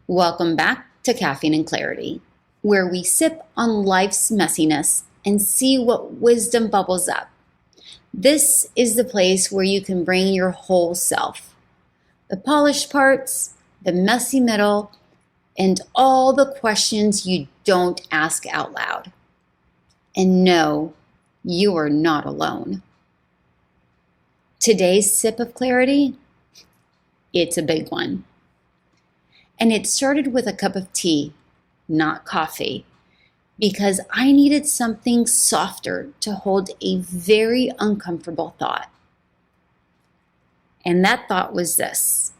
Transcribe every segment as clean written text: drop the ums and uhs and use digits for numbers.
Welcome back to Caffeine and Clarity, where we sip on life's messiness and see what wisdom bubbles up. This is the place where you can bring your whole self, the polished parts, the messy middle, and all the questions you don't ask out loud. And no, you are not alone. Today's sip of clarity, it's a big one. And it started with a cup of tea, not coffee, because I needed something softer to hold a very uncomfortable thought. And that thought was this: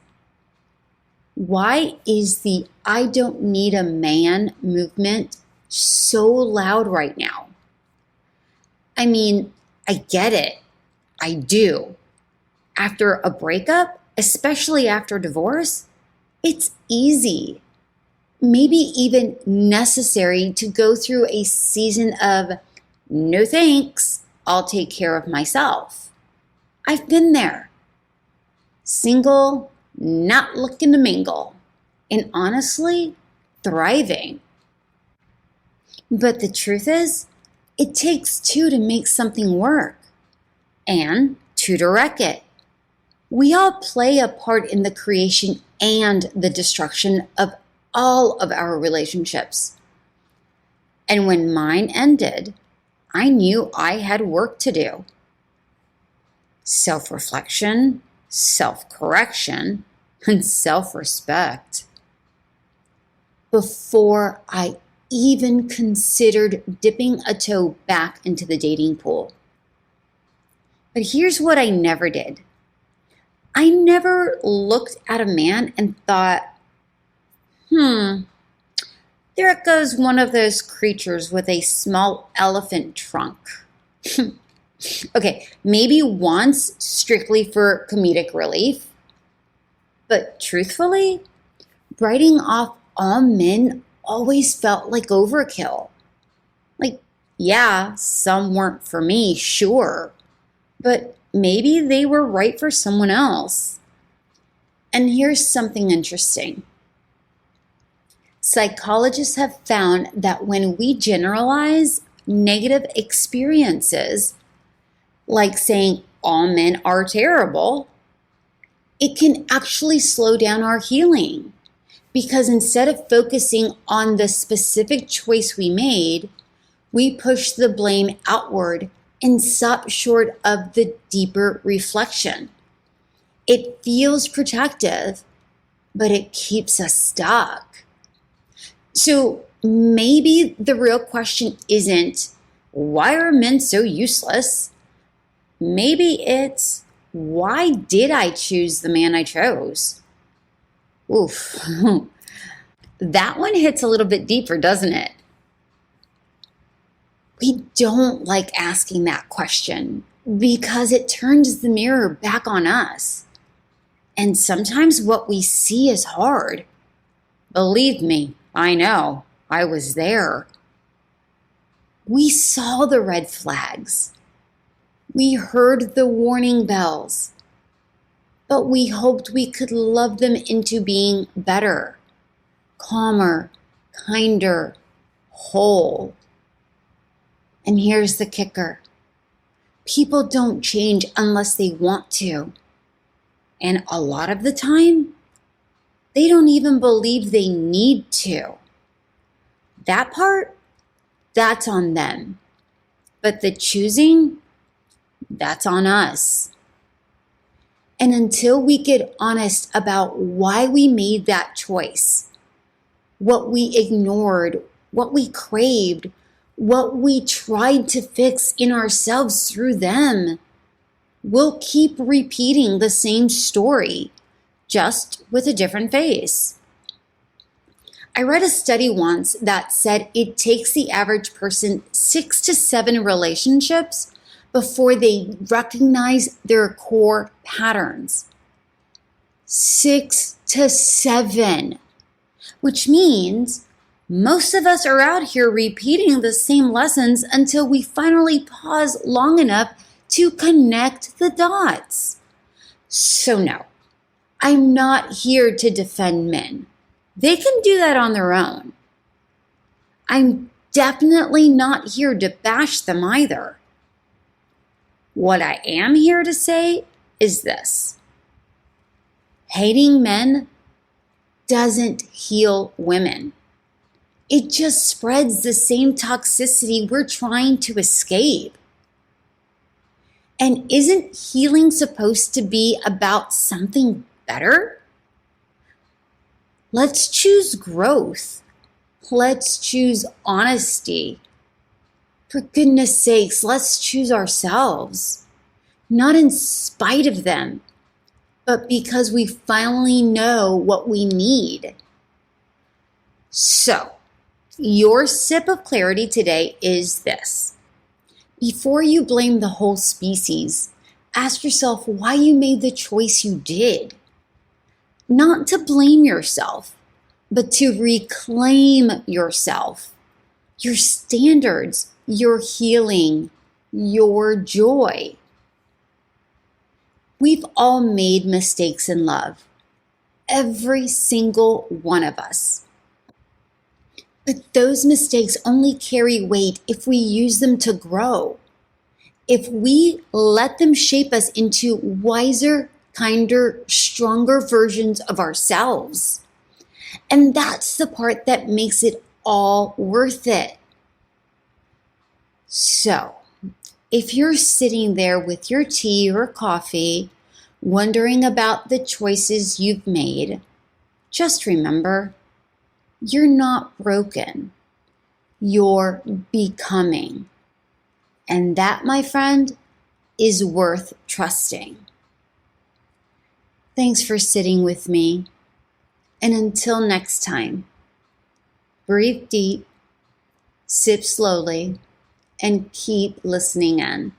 why is the I don't need a man movement so loud right now? I mean, I get it. I do. After a breakup, especially after divorce, it's easy, maybe even necessary to go through a season of no thanks, I'll take care of myself. I've been there. Single, not looking to mingle, and honestly, thriving. But the truth is, it takes two to make something work, and two to wreck it. We all play a part in the creation and the destruction of all of our relationships. And when mine ended, I knew I had work to do. Self-reflection, self-correction, and self-respect. Before I even considered dipping a toe back into the dating pool. But here's what I never did. I never looked at a man and thought, there goes one of those creatures with a small elephant trunk. Okay, maybe once strictly for comedic relief. But truthfully, writing off all men always felt like overkill. Like, yeah, some weren't for me, sure. But maybe they were right for someone else. And here's something interesting. Psychologists have found that when we generalize negative experiences, like saying all men are terrible, it can actually slow down our healing. Because instead of focusing on the specific choice we made, we push the blame outward and stop short of the deeper reflection. It feels protective, but it keeps us stuck. So maybe the real question isn't, why are men so useless? Maybe it's, why did I choose the man I chose? Oof. That one hits a little bit deeper, doesn't it? We don't like asking that question because it turns the mirror back on us. And sometimes what we see is hard. Believe me, I know. I was there. We saw the red flags. We heard the warning bells. But we hoped we could love them into being better, calmer, kinder, whole. And here's the kicker. People don't change unless they want to. And a lot of the time, they don't even believe they need to. That part, that's on them. But the choosing, that's on us. And until we get honest about why we made that choice, what we ignored, what we craved, what we tried to fix in ourselves through them, we'll keep repeating the same story, just with a different face. I read a study once that said it takes the average person 6 to 7 relationships before they recognize their core patterns. 6 to 7, which means most of us are out here repeating the same lessons until we finally pause long enough to connect the dots. So no, I'm not here to defend men. They can do that on their own. I'm definitely not here to bash them either. What I am here to say is this: hating men doesn't heal women. It just spreads the same toxicity we're trying to escape. And isn't healing supposed to be about something better? Let's choose growth. Let's choose honesty. For goodness sakes, let's choose ourselves. Not in spite of them, but because we finally know what we need. So, your sip of clarity today is this: before you blame the whole species, ask yourself why you made the choice you did. Not to blame yourself, but to reclaim yourself, your standards, your healing, your joy. We've all made mistakes in love, every single one of us. But those mistakes only carry weight if we use them to grow. If we let them shape us into wiser, kinder, stronger versions of ourselves. And that's the part that makes it all worth it. So, if you're sitting there with your tea or coffee, wondering about the choices you've made, just remember, you're not broken. You're becoming. And that, my friend, is worth trusting. Thanks for sitting with me. And until next time, breathe deep, sip slowly, and keep listening in.